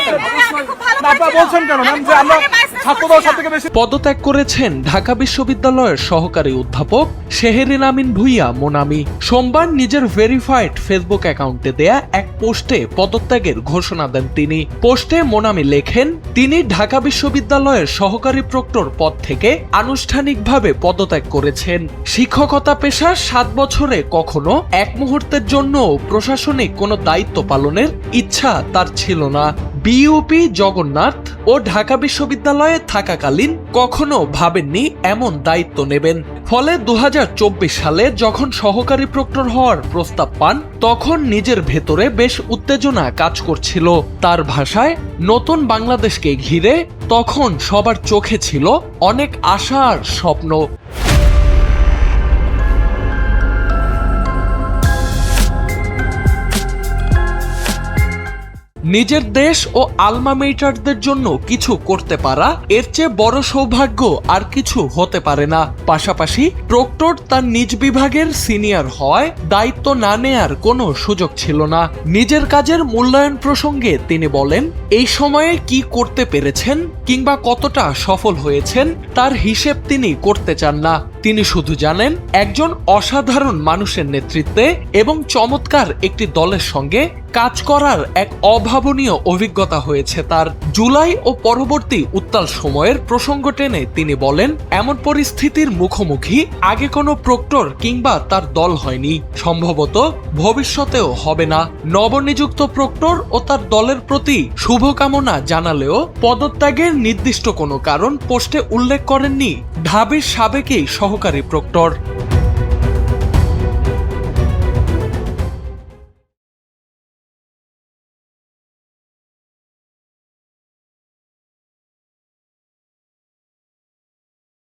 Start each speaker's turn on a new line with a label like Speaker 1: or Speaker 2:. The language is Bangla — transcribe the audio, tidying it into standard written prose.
Speaker 1: করতেন না, আপনারা বলছেন কেন ম্যাম যে আমরা ছাত্রদল সবথেকে বেশি?
Speaker 2: পদত্যাগ করেছেন ঢাকা বিশ্ববিদ্যালয়ের সহকারী অধ্যাপক শেহেরিন আমিন ভুইয়া মোনামি। সোমবার নিজের ভেরিফাইড ফেসবুক অ্যাকাউন্টে দেয়া এক পোস্টে পদত্যাগের ঘোষণা দেন তিনি। পোস্টে মোনামি লেখেন, তিনি ঢাকা বিশ্ববিদ্যালয়ের সহকারী প্রক্টর পদ থেকে আনুষ্ঠানিকভাবে পদত্যাগ করেছেন। শিক্ষকতা পেশা 7 বছরে কখনো এক মুহূর্তের জন্য প্রশাসনিক কোনো দায়িত্ব পালনের ইচ্ছা তার ছিল না। বিইউপি জগন্নাথ ও ঢাকা বিশ্ববিদ্যালয়ে থাকাকালীন কখনো ভাবেননি এমন দায়িত্ব নেবেন। ফলে 2024 সালে যখন সহকারী প্রক্টর হওয়ার প্রস্তাব পান, তখন নিজের ভেতরে বেশ উত্তেজনা কাজ করছিল। তার ভাষায়, নতুন বাংলাদেশকে ঘিরে তখন সবার চোখে ছিল অনেক আশা আর স্বপ্ন। নিজের দেশ ও আলমা মেটারদের জন্য কিছু করতে পারা এর চেয়ে বড় সৌভাগ্য আর কিছু হতে পারে না। পাশাপাশি প্রক্টর তার নিজ বিভাগের সিনিয়র হওয়ায় দায়িত্ব না নেয়ার কোনো সুযোগ ছিল না। নিজের কাজের মূল্যায়ন প্রসঙ্গে তিনি বলেন, এই সময়ে কি করতে পেরেছেন কিংবা কতটা সফল হয়েছেন তার হিসেব তিনি করতে চান না। তিনি শুধু জানেন, একজন অসাধারণ মানুষের নেতৃত্বে এবং চমৎকার একটি দলের সঙ্গে কাজ করার এক অভাবনীয় অভিজ্ঞতা হয়েছে তার। জুলাই ও পরবর্তী উত্তাল সময়ের প্রসঙ্গ টেনে তিনি বলেন, এমন পরিস্থিতির মুখোমুখি আগে কোনো প্রক্টর কিংবা তার দল হয়নি, সম্ভবত ভবিষ্যতেও হবে না। নবনিযুক্ত প্রক্টর ও তার দলের প্রতি শুভকামনা জানালেও পদত্যাগের নির্দিষ্ট কোনো কারণ পোস্টে উল্লেখ করেননি ঢাবির সাবেক সহকারী প্রক্টর।